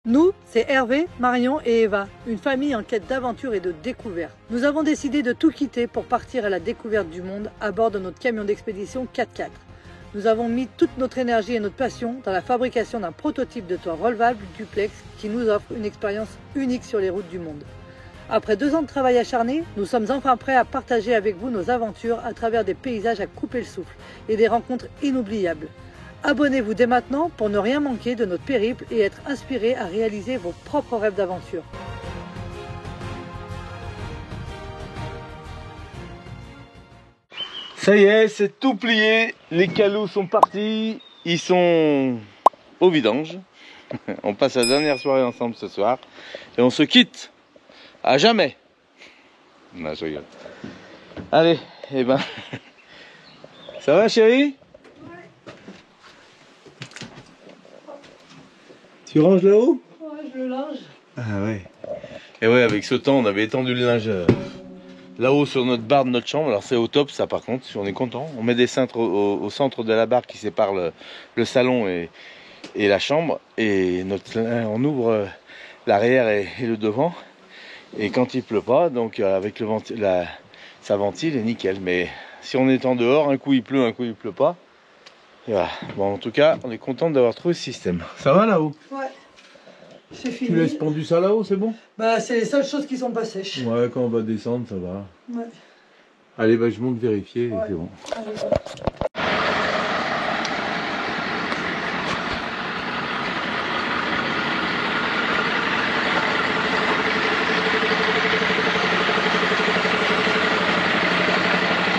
Nous, c'est Hervé, Marion et Eva, une famille en quête d'aventure et de découverte. Nous avons décidé de tout quitter pour partir à la découverte du monde à bord de notre camion d'expédition 4x4. Nous avons mis toute notre énergie et notre passion dans la fabrication d'un prototype de toit relevable duplex qui nous offre une expérience unique sur les routes du monde. Après 2 ans de travail acharné, nous sommes enfin prêts à partager avec vous nos aventures à travers des paysages à couper le souffle et des rencontres inoubliables. Abonnez-vous dès maintenant pour ne rien manquer de notre périple et être inspiré à réaliser vos propres rêves d'aventure. Ça y est, c'est tout plié, les calots sont partis, ils sont au vidange. On passe la dernière soirée ensemble ce soir et on se quitte à jamais. Non, je rigole. Allez, et ben, ça va chérie? Tu ranges là-haut? Ouais, je le linge. Ah ouais. Et ouais, avec ce temps, on avait étendu le linge là-haut sur notre barre de notre chambre. Alors c'est au top ça par contre, on est content. On met des cintres au centre de la barre qui sépare le salon et la chambre. Et on ouvre l'arrière et le devant. Et quand il pleut pas, donc avec ça ventile est nickel. Mais si on est en dehors, un coup il pleut, un coup il pleut pas. Et voilà. Bon, en tout cas, on est content d'avoir trouvé ce système. Ça va là-haut? Ouais, c'est fini. Tu laisses pendu ça là-haut, c'est bon? Bah, c'est les seules choses qui sont pas sèches. Ouais, quand on va descendre, ça va. Ouais. Allez, bah je monte vérifier, Ouais. et c'est bon. Allez,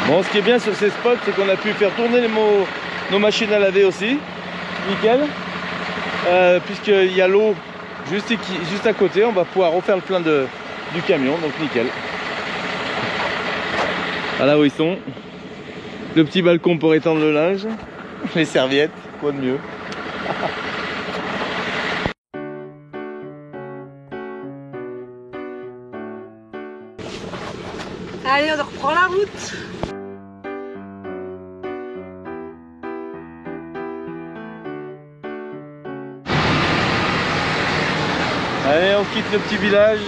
Bon, ce qui est bien sur ces spots, c'est qu'on a pu faire tourner nos machines à laver aussi. Nickel. Puisqu'il y a l'eau juste à côté, on va pouvoir refaire le plein du camion, donc nickel. Voilà où ils sont. Le petit balcon pour étendre le linge. Les serviettes, quoi de mieux. allez, on reprend la route. Allez, on quitte le petit village.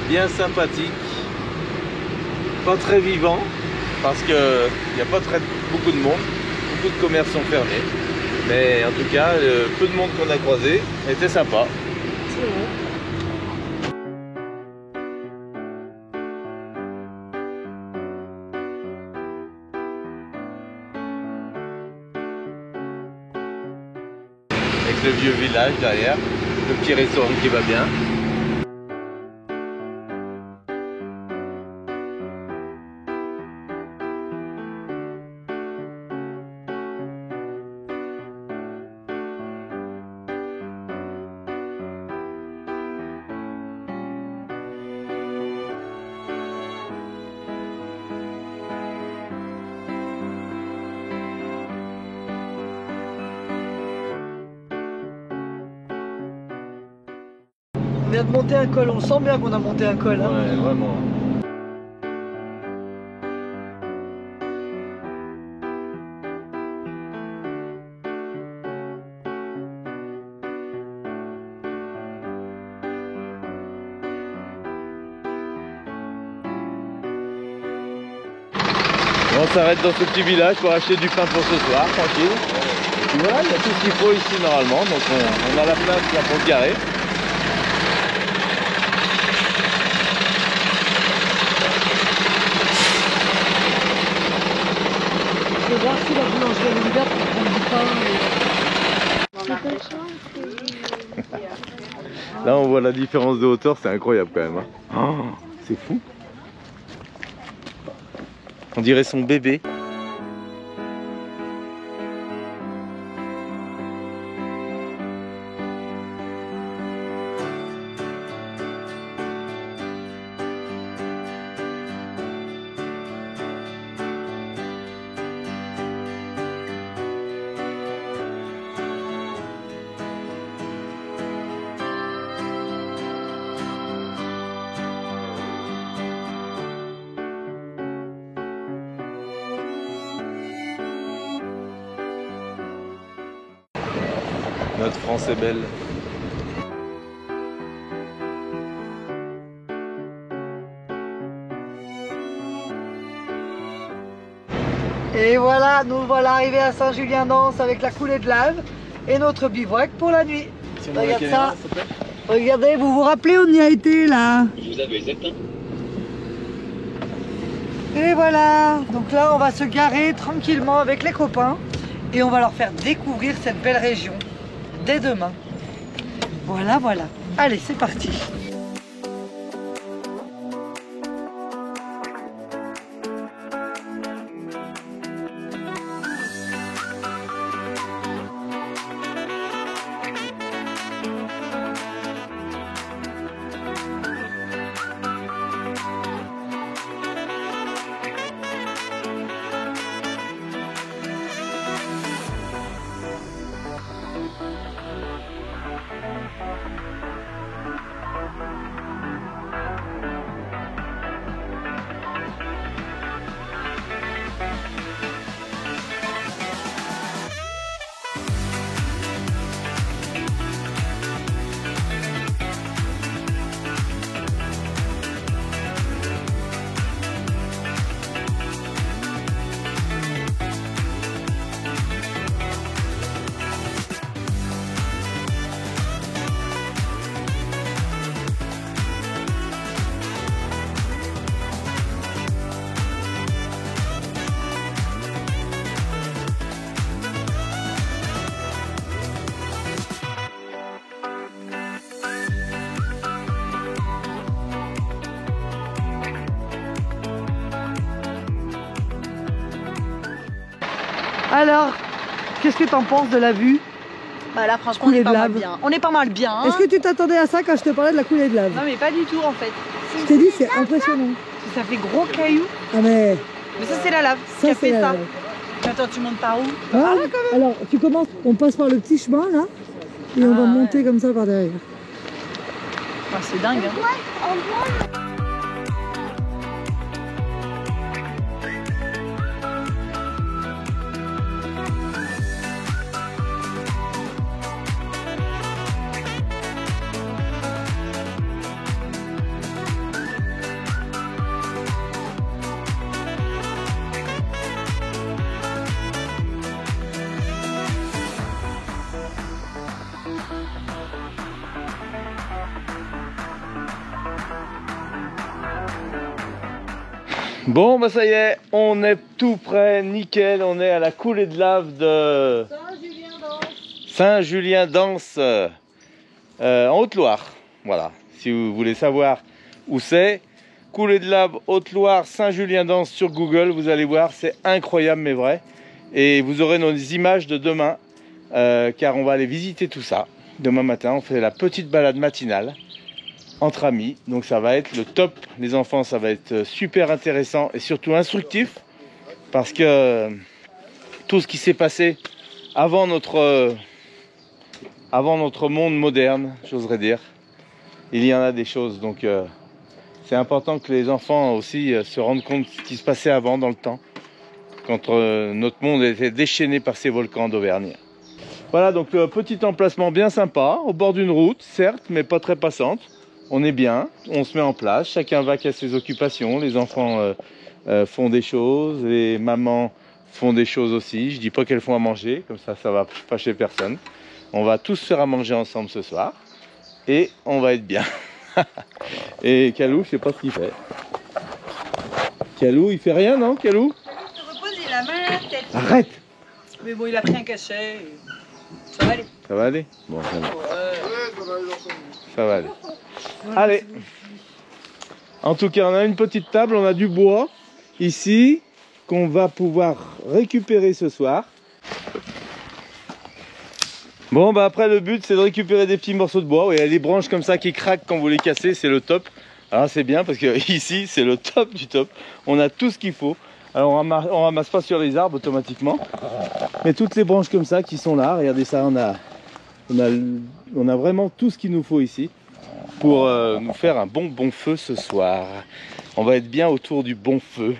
Bien sympathique. Pas très vivant, parce qu'il n'y a pas beaucoup de monde. Beaucoup de commerces sont fermés. Mais en tout cas, le peu de monde qu'on a croisé était sympa. C'est bon. Avec le vieux village derrière, le petit restaurant qui va bien. On vient de monter un col, on sent bien qu'on a monté un col. Hein. Ouais, vraiment. On s'arrête dans ce petit village pour acheter du pain pour ce soir, tranquille. Et voilà, il y a tout ce qu'il faut ici normalement, donc on a la place là pour se garer. Je vais voir si la boulangerie est ouverte pour prendre du pain. Là on voit la différence de hauteur, c'est incroyable quand même. Hein. Oh, c'est fou. On dirait son bébé. Notre France est belle. Et voilà, nous voilà arrivés à Saint-Julien-d'Anse avec la coulée de lave et notre bivouac pour la nuit. Regarde ça. Regardez, vous vous rappelez, on y a été là. Vous avez éteint. Et voilà, donc là on va se garer tranquillement avec les copains et on va leur faire découvrir cette belle région dès demain. Voilà, voilà. Allez, c'est parti. Alors, qu'est-ce que tu en penses de la vue? Bah là franchement Coulée on est pas de mal lave. bien. On est pas mal bien. Hein. Est-ce que tu t'attendais à ça quand je te parlais de la coulée de lave? Non mais pas du tout en fait. Je t'ai dit, c'est impressionnant. Ça fait gros cailloux. Ah mais Mais ça c'est la lave qui a fait c'est ça. la- Attends, tu montes par où? Ah, Par là quand même. alors, tu commences, on passe par le petit chemin là, et on Ah, va monter ouais. comme ça par derrière. Ah, c'est dingue. Hein. Bon bah ça y est, on est tout prêt, nickel, on est à la coulée de lave de Saint-Julien-d'Anse en Haute-Loire. Voilà, si vous voulez savoir où c'est, coulée de lave Haute-Loire, Saint-Julien-d'Anse sur Google, vous allez voir, c'est incroyable mais vrai. Et vous aurez nos images de demain, car on va aller visiter tout ça. Demain matin, on fait la petite balade matinale entre amis, donc ça va être le top. Les enfants, ça va être super intéressant et surtout instructif, parce que tout ce qui s'est passé avant notre monde moderne, j'oserais dire, il y en a des choses, donc c'est important que les enfants aussi se rendent compte de ce qui se passait avant dans le temps, quand notre monde était déchaîné par ces volcans d'Auvergne. Voilà, donc le petit emplacement bien sympa, au bord d'une route, certes, mais pas très passante. On est bien, on se met en place, chacun va à ses occupations, les enfants font des choses, les mamans font des choses aussi. Je dis pas qu'elles font à manger, comme ça va fâcher personne. On va tous faire à manger ensemble ce soir et on va être bien. Et Calou, je sais pas ce qu'il fait. Calou, il fait rien, non, Calou? Il se repose, il a mal à la tête. Arrête! Mais bon, il a pris un cachet. Ça va aller. Ça va aller? Bon, ça va. Ouais. Ça va aller. Allez. En tout cas, on a une petite table, on a du bois ici qu'on va pouvoir récupérer ce soir. Bon, bah après le but c'est de récupérer des petits morceaux de bois. Il y a des branches comme ça qui craquent quand vous les cassez, c'est le top. Alors c'est bien parce que ici c'est le top du top. On a tout ce qu'il faut. Alors on ramasse pas sur les arbres automatiquement, mais toutes les branches comme ça qui sont là, regardez ça, on a vraiment tout ce qu'il nous faut ici pour nous faire un bon feu ce soir. On va être bien autour du bon feu.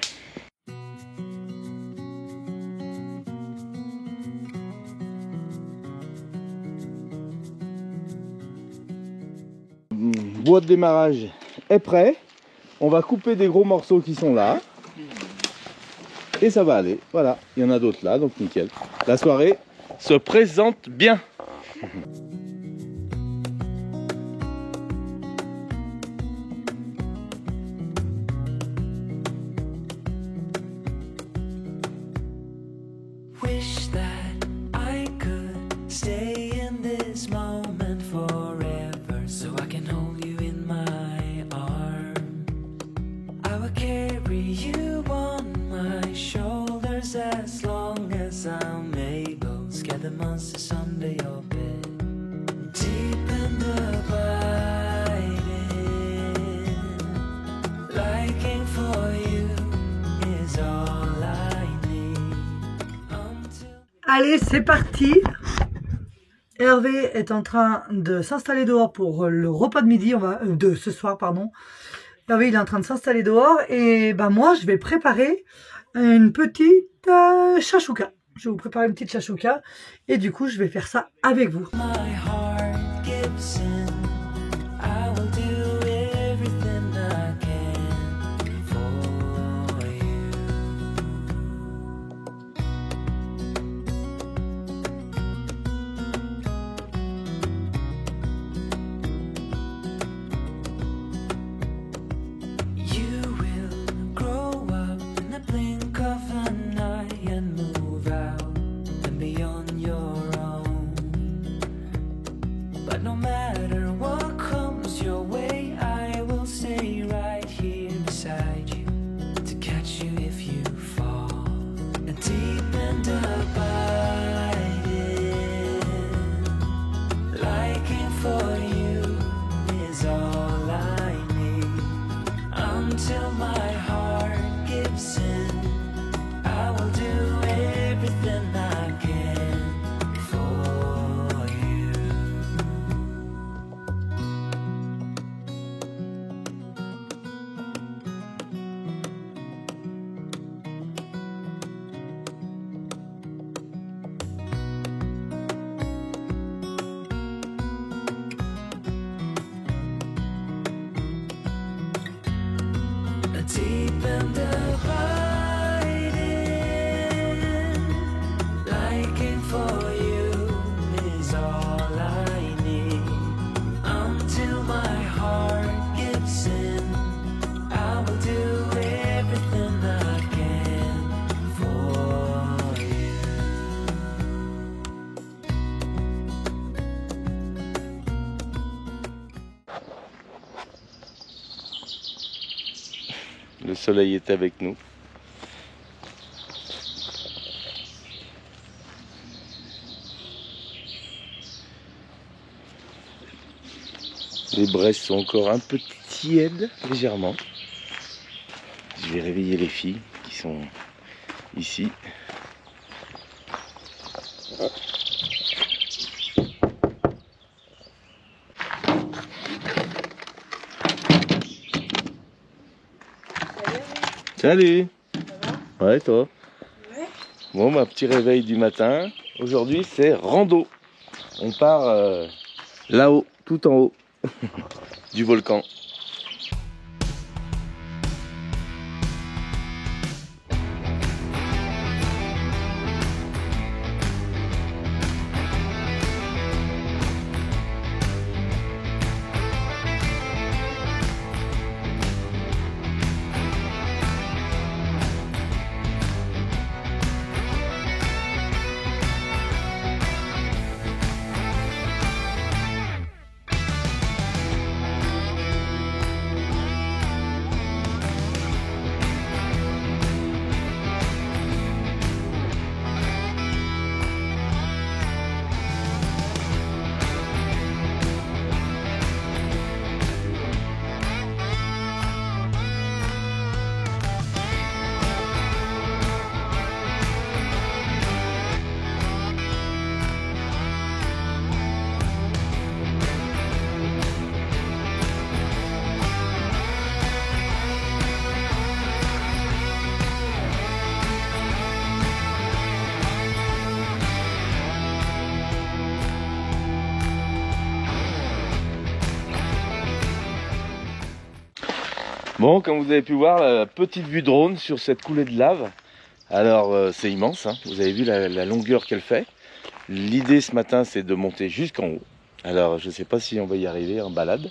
bois de démarrage est prêt. On va couper des gros morceaux qui sont là. Et ça va aller. Voilà, il y en a d'autres là, donc nickel. La soirée se présente bien. Wish that I could stay in this moment forever, so I can hold you in my arms. I will carry you on my shoulders as long as I'm able. Scare the monsters under your bed, deep and abiding, liking for you is all I need. Allez, c'est parti. Hervé est en train de s'installer dehors pour le repas de midi, de ce soir, pardon. Hervé, il est en train de s'installer dehors et ben moi, je vais préparer une petite chachouka. Je vais vous préparer une petite chachouka et du coup, je vais faire ça avec vous. No matter what comes your way, I will stay right here beside you to catch you if you fall. And deep and abiding, liking for you is all I need. Until my heart gives in, I will do everything I can for you. Deep and abiding, liking for you is all I need. Until my heart gives in, I will do everything I can for you. Le soleil est avec nous. Les braises sont encore un peu tièdes, légèrement. Je vais réveiller les filles qui sont ici. Salut. Ça va? Ouais, toi? Ouais. Bon, ma petit réveil du matin. Aujourd'hui, c'est rando. On part là-haut, tout en haut du volcan. Bon, comme vous avez pu voir, petite vue drone sur cette coulée de lave. Alors c'est immense, hein. Vous avez vu la longueur qu'elle fait. L'idée ce matin c'est de monter jusqu'en haut. Alors je ne sais pas si on va y arriver en balade.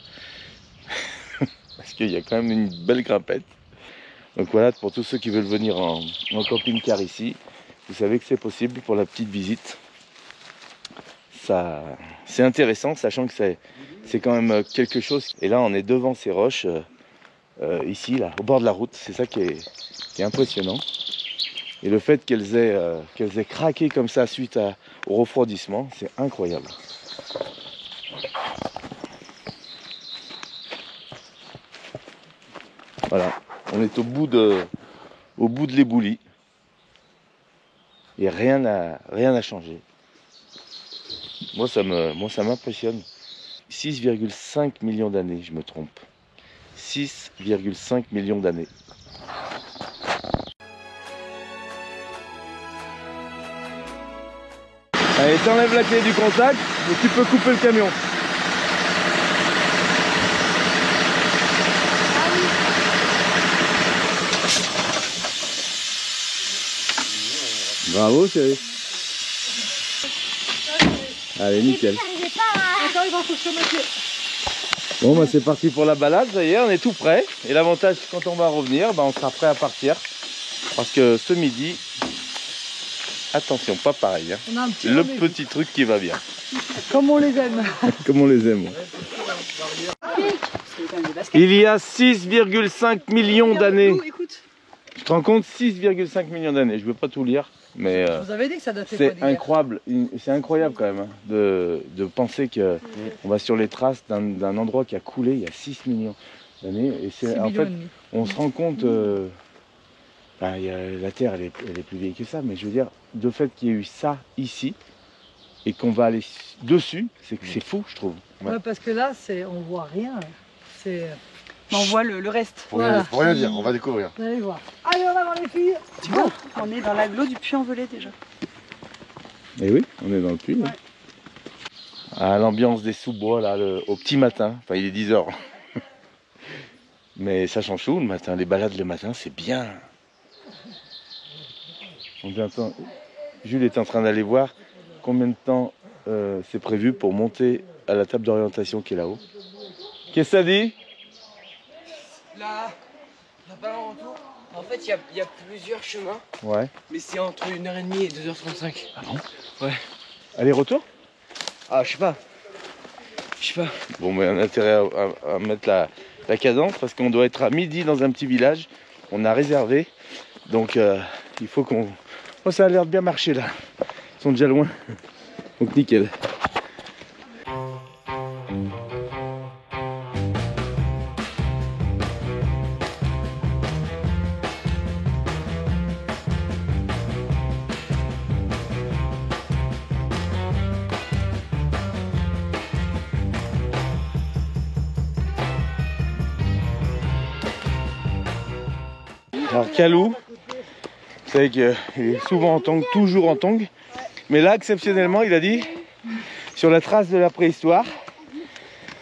Parce qu'il y a quand même une belle grimpette. Donc voilà, pour tous ceux qui veulent venir en camping-car ici, vous savez que c'est possible pour la petite visite. Ça, c'est intéressant, sachant que c'est quand même quelque chose. Et là, on est devant ces roches, ici, là, au bord de la route. C'est ça qui est impressionnant. Et le fait qu'elles aient craqué comme ça suite au refroidissement, c'est incroyable. Voilà, on est au bout de l'éboulis. Et rien n'a changé. Moi ça m'impressionne. 6,5 millions d'années, je me trompe. 6,5 millions d'années. Allez, t'enlèves la clé du contact et tu peux couper le camion. Bravo chérie. Allez, nickel. Bon bah c'est parti pour la balade, ça y est, on est tout prêt. Et l'avantage quand on va revenir, bah, on sera prêt à partir. Parce que ce midi, attention, pas pareil. Hein. On a un petit le petit truc qui va bien. Comme on les aime. Comme on les aime. Il y a 6,5 millions d'années. Tu te rends compte, 6,5 millions d'années. Je ne veux pas tout lire, mais Vous avez dit que ça datait c'est incroyable. C'est incroyable quand même hein, de penser que on va sur les traces d'un endroit qui a coulé il y a 6 millions d'années. Et c'est en fait, on se rend compte. La Terre, elle est plus vieille que ça, mais je veux dire, de fait qu'il y ait eu ça ici et qu'on va aller dessus, c'est fou, je trouve. Ouais, parce que là, on voit rien. On voit le reste. Pour rien dire, on va découvrir. Vous allez voir. Allez, en avant les filles. Tu vois, on est dans l'agglo du Puy-en-Velay déjà. Et oui, on est dans le puits. Ouais. Ah, l'ambiance des sous-bois, là, au petit matin. Enfin, il est 10h. Mais ça change tout le matin. Les balades le matin, c'est bien. Jules est en train d'aller voir combien de temps c'est prévu pour monter à la table d'orientation qui est là-haut. Qu'est-ce que ça dit? Là, on n'a pas le retour. En fait, il y a plusieurs chemins. Ouais. Mais c'est entre 1h30 et 2h35. Ah bon? Ouais. Aller-retour? Ah, je sais pas. Bon, mais on a intérêt à mettre la cadence parce qu'on doit être à midi dans un petit village. On a réservé. Donc, il faut qu'on... Oh, ça a l'air de bien marcher là. Ils sont déjà loin. Donc, nickel. Alors Calou, vous savez qu'il est souvent en tongue, toujours en tongue. Mais là, exceptionnellement, il a dit, sur la trace de la préhistoire,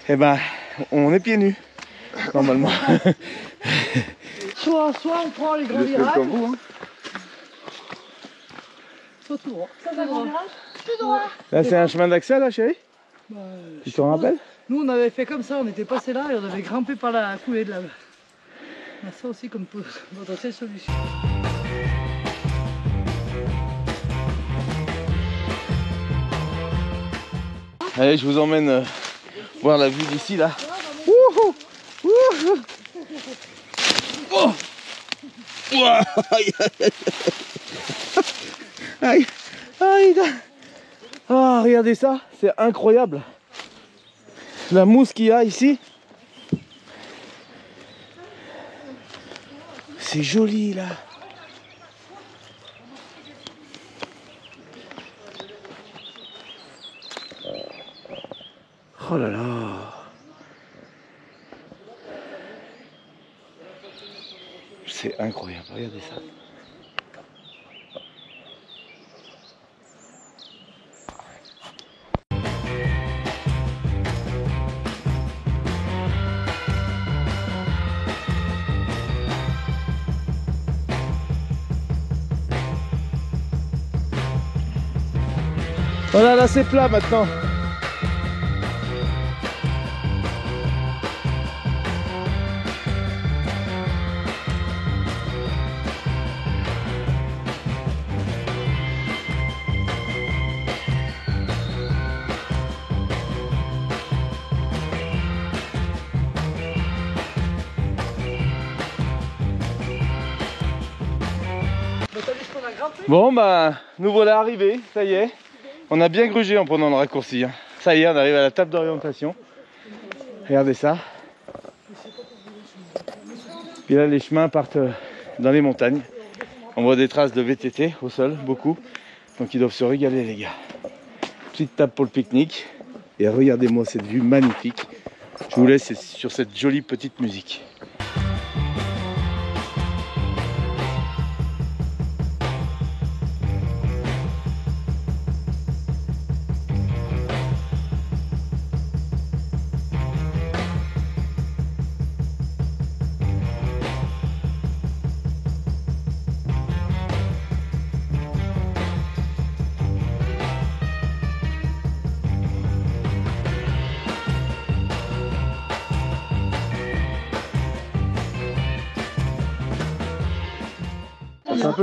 eh ben, on est pieds nus, normalement. Soit on prend les grands virages, comme vous, hein. soit tout droit. Ça, c'est un grand virage? Tout droit. Là, c'est un chemin d'accès, là, chérie? Tu te rappelles? Nous, on avait fait comme ça, on était passé là et on avait grimpé par la coulée de lave. On a ça aussi comme potentielle solution. Allez, je vous emmène voir la vue d'ici, là. Wouhou! Wouhou! Oh! Ouah! Aïe, aïe, aïe, aïe, aïe. Ah, regardez ça, c'est incroyable. La mousse qu'il y a ici. C'est joli là. Oh là là. C'est incroyable, regardez ça. Voilà, là c'est plat maintenant. Bon bah nous voilà arrivés, ça y est. On a bien grugé en prenant le raccourci. Hein. Ça y est, on arrive à la table d'orientation. Regardez ça. Puis là les chemins partent dans les montagnes. On voit des traces de VTT au sol, beaucoup. Donc ils doivent se régaler les gars. Petite table pour le pique-nique. Et regardez-moi cette vue magnifique. Je vous laisse sur cette jolie petite musique.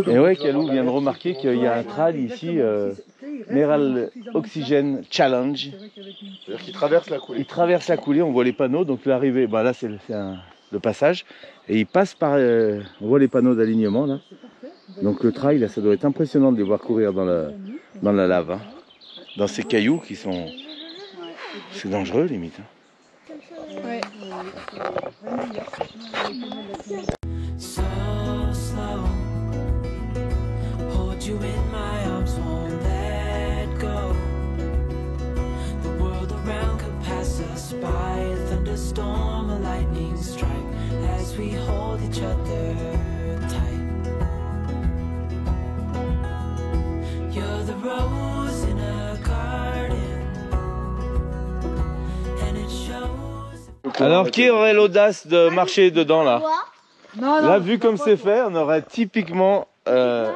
Et ouais, Kalou vient de remarquer qu'il y a un trail ici, Meral Oxygen Challenge. C'est-à-dire qu'il traverse la coulée. Il traverse la coulée, on voit les panneaux, donc l'arrivée, bah là c'est le passage, et il passe par, on voit les panneaux d'alignement là. Donc le trail, là, ça doit être impressionnant de les voir courir dans la lave, hein. Dans ces cailloux qui sont, c'est dangereux limite. Hein. Ouais. So slow, hold you in my arms, won't let go. The world around could pass us by, a thunderstorm, a lightning strike, as we hold each other tight. You're the rose in a garden, and it shows. Alors qui aurait l'audace de marcher dedans là? Non, Là vu comme c'est fait, on aurait typiquement... Non,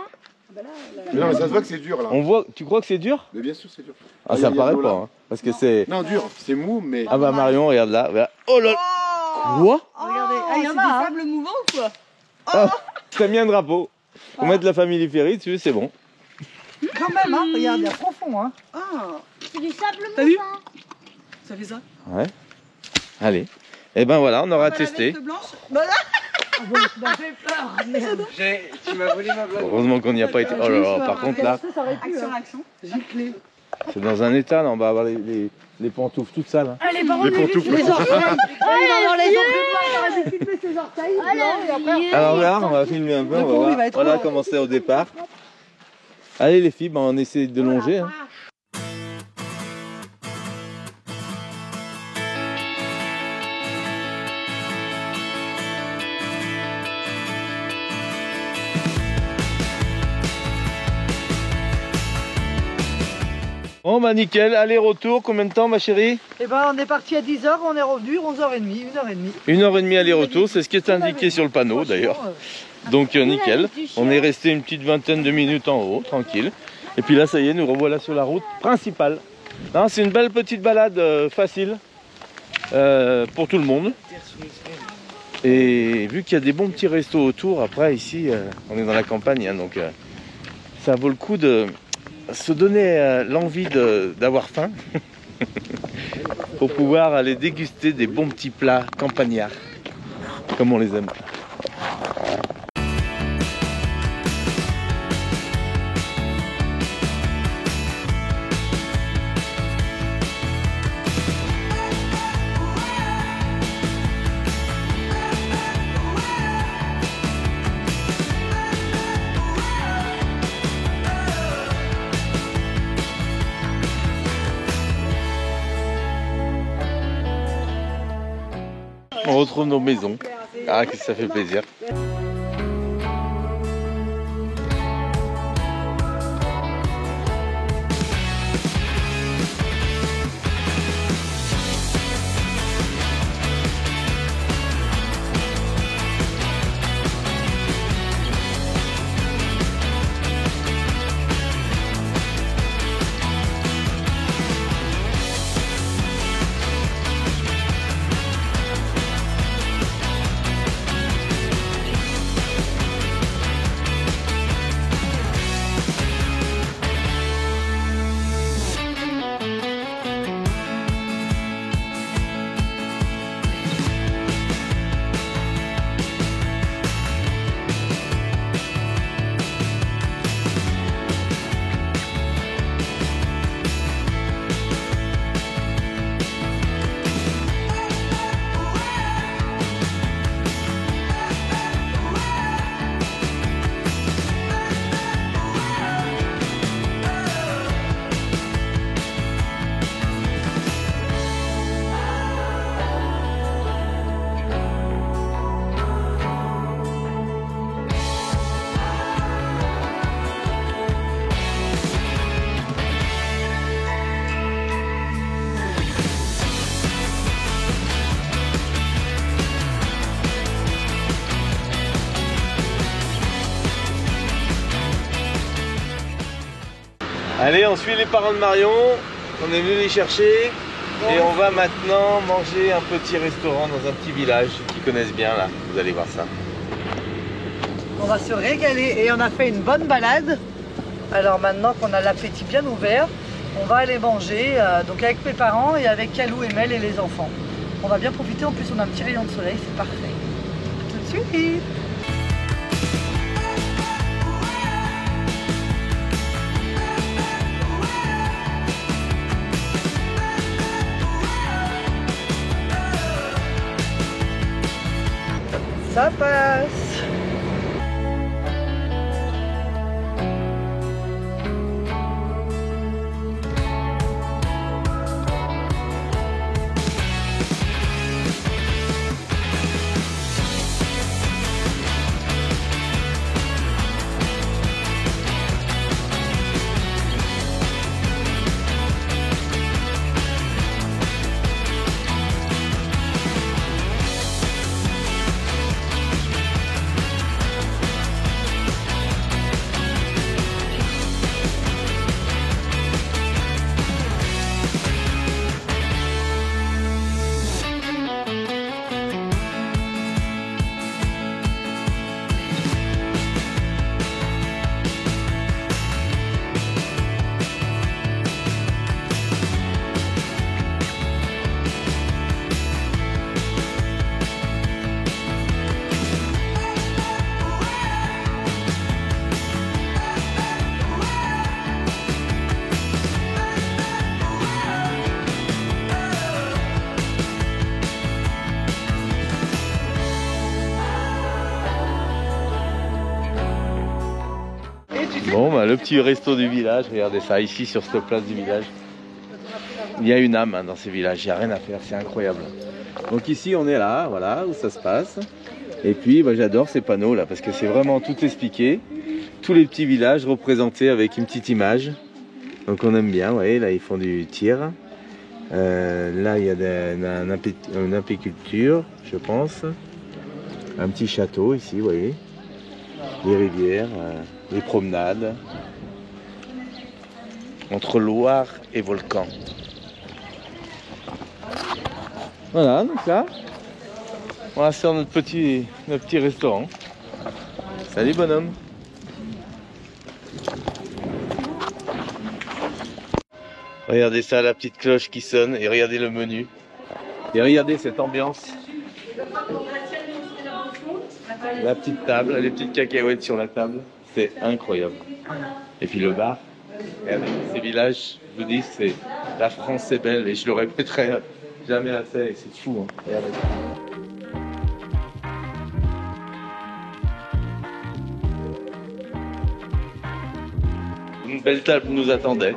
mais ça se voit que c'est dur là. On voit, tu crois que c'est dur? Mais bien sûr, c'est dur. Ah ça paraît pas, hein, parce que c'est... Non, dur, c'est mou, mais. Ah bah Marion, regarde là. Regarde. Oh là. Quoi? Regardez, il y en C'est a. du Hein. sable mouvant ou quoi? Ah, t'as mis un drapeau. Faut mettre la famille Ferry dessus, c'est bon. Quand même, hein. Regarde, il y a profond. Hein. Ah, C'est du sable T'as vu? mouvant. ça fait ça. Ouais. Allez. Et ben voilà, on aura Pas la testé. veste blanche. Voilà. Ah bon, tu m'as fait peur. Merde. Tu m'as volé ma blague. Heureusement qu'on n'y a pas été. Oh là là, par contre là, Ça aurait pu. Action, Hein. action. Giclé. c'est dans un état, là, on va avoir les pantoufles toutes sales. Hein. Allez, par Les contre, pantoufles. les orteils. Allez, dans les orteils, il aurait dû filmer ses orteils. Et après, Alors là, on va filmer un peu, Le on va pauvre, il va voir. être Voilà mort. comment c'est au départ. Allez les filles, ben, on essaie de longer. Hein. Bon bah nickel, aller-retour, combien de temps ma chérie? Eh ben, on est parti à 10h, on est revenu 11h30, 1h30. 1h30 aller-retour, c'est ce qui est indiqué sur le panneau d'ailleurs. Donc nickel, on est resté une petite vingtaine de minutes en haut, tranquille. Et puis là ça y est, nous revoilà sur la route principale. Non, c'est une belle petite balade facile pour tout le monde. Et vu qu'il y a des bons petits restos autour, après ici on est dans la campagne, hein, donc ça vaut le coup de se donner l'envie d'avoir faim pour pouvoir aller déguster des bons petits plats campagnards comme on les aime. On retrouve nos maisons. Ah, que ça fait plaisir. Allez, on suit les parents de Marion. On est venu les chercher. Et on va maintenant manger un petit restaurant dans un petit village qu'ils connaissent bien là. Vous allez voir ça. On va se régaler et on a fait une bonne balade. Alors maintenant qu'on a l'appétit bien ouvert, on va aller manger donc avec mes parents et avec Kalou, Emel et les enfants. On va bien profiter, en plus on a un petit rayon de soleil, c'est parfait. A tout de suite. Ça passe. Bon, bah, le petit resto du village, regardez ça, ici sur cette place du village. Il y a une âme hein, dans ces villages, il n'y a rien à faire, c'est incroyable. Donc ici on est là, voilà, où ça se passe. Et puis bah, j'adore ces panneaux là, parce que c'est vraiment tout expliqué. Tous les petits villages représentés avec une petite image. Donc on aime bien, vous voyez, là ils font du tir. Là il y a une apiculture, je pense. Un petit château ici, vous voyez. Les rivières, les promenades. Entre Loire et Volcan. Voilà, donc là, on va faire notre petit restaurant. Salut bonhomme. Regardez ça, la petite cloche qui sonne, et regardez le menu. Et regardez cette ambiance. La petite table, les petites cacahuètes sur la table, c'est incroyable. Et puis le bar, regardez, ces villages, je vous dis, c'est la France c'est belle, et je le répéterai jamais assez, c'est fou. Hein. Regardez. Une belle table nous attendait.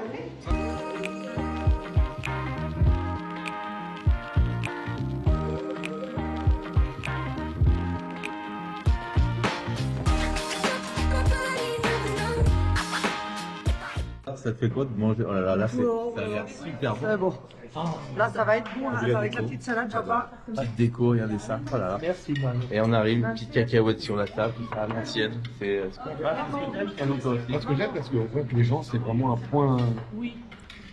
Ça te fait quoi de manger? Oh là là, là ça a l'air super bon. C'est bon. Là, ça va être bon, là, avec la petite salade, papa. Petite déco, regardez ça. Oh là là. Merci, man. Et on arrive, une petite cacahuète sur la table, à l'ancienne. C'est ce qu'on fait. Moi, ce que j'aime, parce qu'on voit que les gens, c'est vraiment un point. Oui.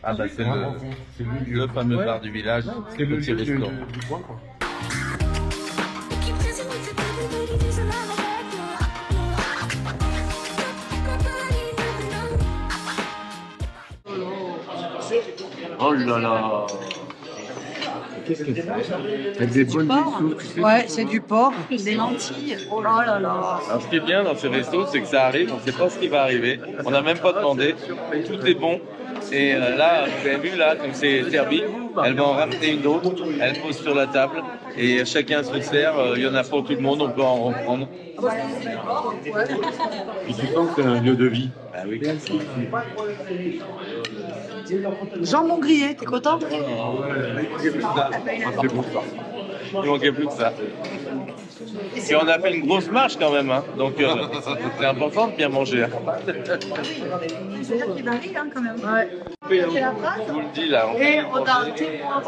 Ah, bah, c'est le fameux bar du village. C'est le petit restaurant. du coin, quoi. Oh là là. Qu'est-ce que c'est? Avec des bonnes sauces, tu sais. Ouais, c'est du porc, des lentilles. Oh là là là. Alors, ce qui est bien dans ces restos, c'est que ça arrive, on ne sait pas ce qui va arriver. On n'a même pas demandé. Tout est bon. Et là, vous avez vu, là, comme c'est servi, elle va en ramener une autre, elle pose sur la table et chacun se sert. Il y en a pour tout le monde, on peut en reprendre. Et tu sens que c'est un lieu de vie. Bah oui. Jambon grillé, t'es content? C'est bon ça. Il manquait plus que ça. Et on a fait une grosse marche quand même, hein. Donc c'est important de bien manger. C'est là qui varie, hein, quand même. Ouais. Je vous le dis là.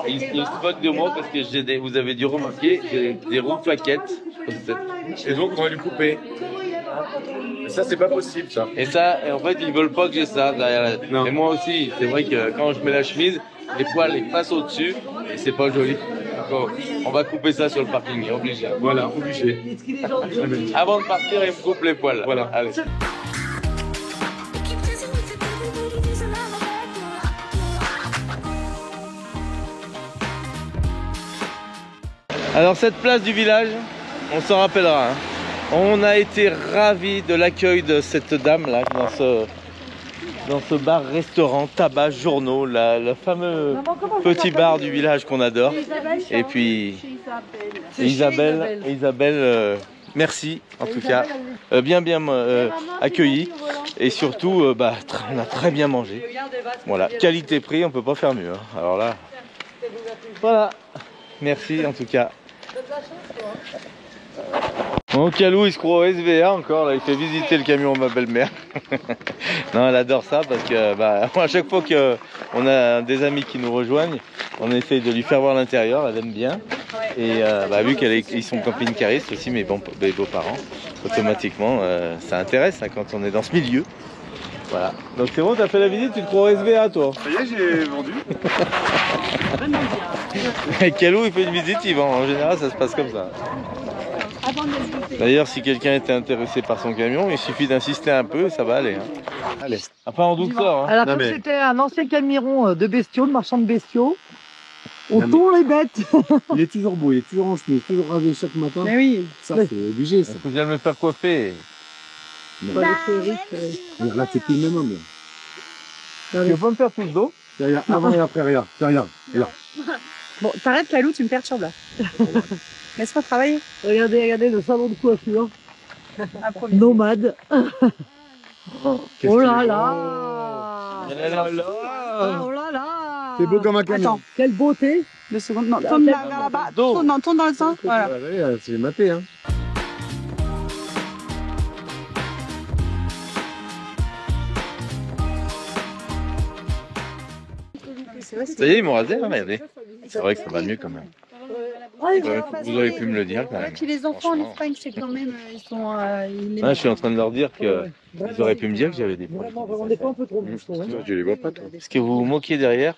Il se moque de moi parce que vous avez dû remarquer, j'ai des roues plaquettes. Et donc on va lui couper. Ça, c'est pas possible, ça. Et ça, en fait, ils veulent pas que j'ai ça derrière la... Non. Et moi aussi, c'est vrai que quand je mets la chemise, les poils ils passent au-dessus et c'est pas joli. Donc, on va couper ça sur le parking, obligé. Voilà, obligé. Avant de partir, ils me coupent les poils. Voilà. Allez. Alors cette place du village, on s'en rappellera. Hein. On a été ravis de l'accueil de cette dame là dans ce bar-restaurant, tabac, journaux, le fameux petit bar du village qu'on adore. Et puis Isabelle, merci en tout cas, bien accueilli et surtout on a très bien mangé. Voilà, qualité-prix, on peut pas faire mieux. Hein. Alors là, voilà, merci en tout cas. Mon Calou il se croit au SVA encore là, il fait visiter le camion à ma belle-mère. Non, elle adore ça parce que à chaque fois qu'on a des amis qui nous rejoignent, on essaye de lui faire voir l'intérieur, elle aime bien. Et vu qu'ils sont camping-caristes aussi, mes beaux-parents, automatiquement ça intéresse hein, quand on est dans ce milieu. Voilà. Donc c'est bon, t'as fait la visite, tu te crois au SVA toi? Ça y est, j'ai vendu. Calou il fait une visite, il vend. En général ça se passe comme ça. D'ailleurs si quelqu'un était intéressé par son camion, il suffit d'insister un peu et ça va aller. Hein. Allez. Enfin en douceur. Hein. Alors Non, comme mais- c'était un ancien camion de bestiaux, de marchand de bestiaux, on tourne les bêtes. Il est toujours beau, il est toujours en chemise, toujours rasé chaque matin. Mais oui. Ça, c'est obligé, ça. Je viens de me faire coiffer. Là, c'est plus le même homme, là. Tu veux pas me faire plus d'eau? Regarde, avant et après, regarde. Regarde. Et là. Bon, t'arrêtes Calou, tu me perturbes là. Laisse-moi travailler. Regardez le salon de coiffure. Improvisé. Nomade. Qu'est-ce Oh qu'il là est là. Oh là là. C'est beau comme un camion. Attends, Quelle beauté. 2 secondes. Non, tourne vers là-bas. Tourne dans le sens. Voilà. Ouais, c'est maté, hein. Ça y est, ils m'ont rasé, hein, regardez. C'est vrai que ça va mieux quand même. Vous auriez pu me le dire quand même. Et puis les enfants en Franchement. Espagne, c'est quand même, ils sont, ils Ah, je suis en train de leur dire qu'ils auraient pu me dire que j'avais des Vraiment, problèmes. on n'est pas un peu trop bon, je trouve. Hein. Tu les vois pas, toi. Est-ce que vous vous moquez derrière?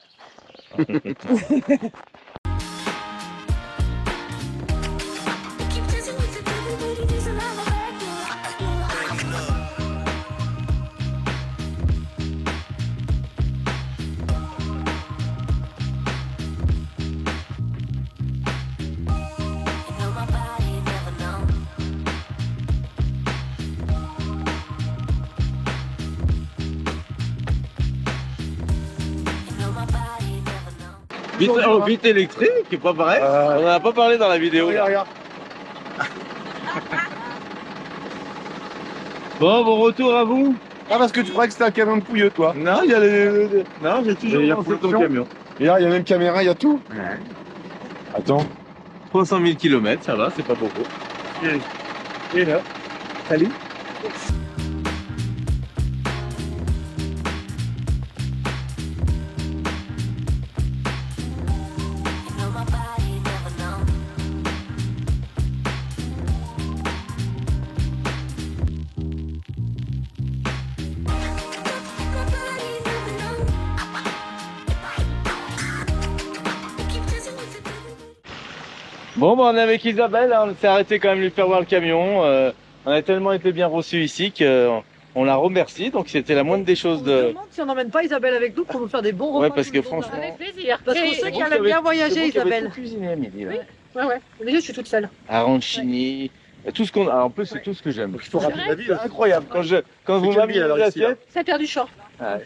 Vite électrique, pas pareil. On n'en a pas parlé dans la vidéo. Regarde. Bon retour à vous. Ah, parce que tu croyais que c'était un camion de pouilleux, toi. Non, il y a les... Non, j'ai toujours Il y a pensé ton fonction. camion. Regarde, il y a même caméra, il y a tout. Attends. 300 000 km, ça va, c'est pas beaucoup. Et là. Salut. Bon, on est avec Isabelle, hein, on s'est arrêté quand même de lui faire voir le camion. On a tellement été bien reçus ici qu'on la remercie, donc c'était la moindre des choses On se de... demande si on n'emmène pas Isabelle avec nous pour nous faire des bons repas. Ouais, parce que tout le monde. franchement... Avec plaisir. Parce qu'on sait qu'elle aime bien voyager, Isabelle. cuisiné à midi, là. Ouais. Déjà, je suis toute seule. Arancini, tout ce qu'on... en plus, c'est tout ce que j'aime. Il faut rappeler la ville. C'est incroyable. Quand vous quelle m'avez ville, alors, ici, l'assiette, Saint-Pierre-du-Champ.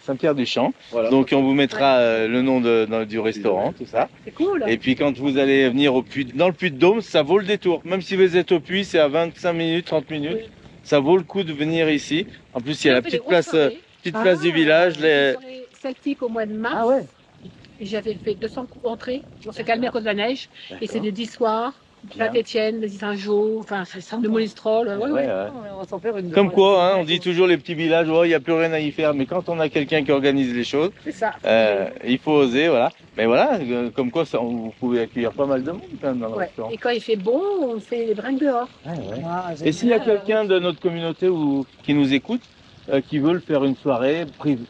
Saint-Pierre-du-Champ. Voilà. Donc on vous mettra le nom du restaurant, tout ça. C'est cool. Et puis quand vous allez venir dans le Puy-de-Dôme, ça vaut le détour. Même si vous êtes au Puy, c'est à 25 minutes, 30 minutes. Oui. Ça vaut le coup de venir ici. En plus, il y a la On fait des petite grosses place, soirées. du village. Des soirées celtiques au mois de mars. Ah ouais. Et j'avais fait 200 entrées. On s'est calmé à cause de la neige. Et c'est des 10 soirs Saint-Étienne, les Saint-Jean, enfin, de Monistrol. Ouais, ouais. On va s'en faire une. Comme quoi, hein, on dit toujours les petits villages, il n'y a plus rien à y faire. Mais quand on a quelqu'un qui organise les choses, C'est ça. il faut oser, voilà. Mais voilà, comme quoi, vous pouvez accueillir pas mal de monde quand même dans le Ouais. restaurant. Et quand il fait bon, on fait les brinques dehors. Ouais, ouais. Ah, Et s'il y a quelqu'un de notre communauté qui nous écoute, qui veut le faire une soirée privée,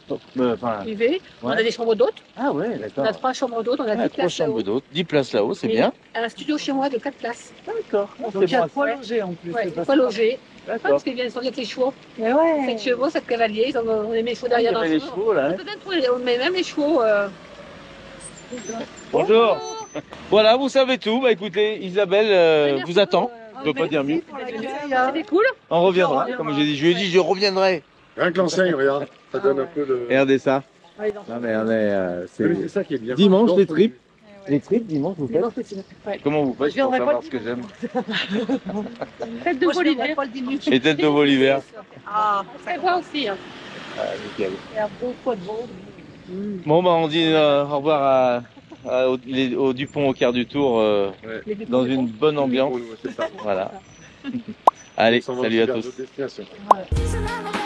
Privé. On Ouais. a des chambres d'hôtes. ah ouais, On a d'accord. 3 chambres d'hôtes. On a 10 3 places chambres là-haut. d'hôtes, 10 places là-haut, c'est Et bien. Un studio chez moi de 4 places. D'accord. donc il y a de quoi loger en plus. Ouais, c'est pas pas ça. loger. D'accord. Parce qu'ils viennent sortir avec les chevaux. Mais ouais. 7 chevaux, 7 cavaliers. On les met les chevaux Il y derrière dans avait le les chevaux là. Hein. On met même les chevaux. Bonjour. Voilà, vous savez tout. Bah écoutez, Isabelle vous attend. Je peux pas dire mieux. C'était cool. On reviendra. Comme j'ai dit, je lui ai dit, je reviendrai. Rien que l'enseigne, regarde, ça donne un peu de... Regardez ça. Ouais, dans- Non mais on est, C'est ça qui est bien. dimanche Donc, les tripes. Les tripes dimanche vous faites. Ouais. Comment vous faites Je viendrai pour pas savoir ce que j'aime? Tête de Moi, je vol viendrai hiver. pas le dimanche. Les têtes de veau l'hiver. Ah, ça va aussi. Hein. Ah, nickel. Et un beau poids de veau. Bon bah on dit au revoir au Dupont au quart du tour Les dans une bonne ambiance. C'est ça. Voilà. Allez, On s'en va salut à vers tous. d'autres destinations. It's another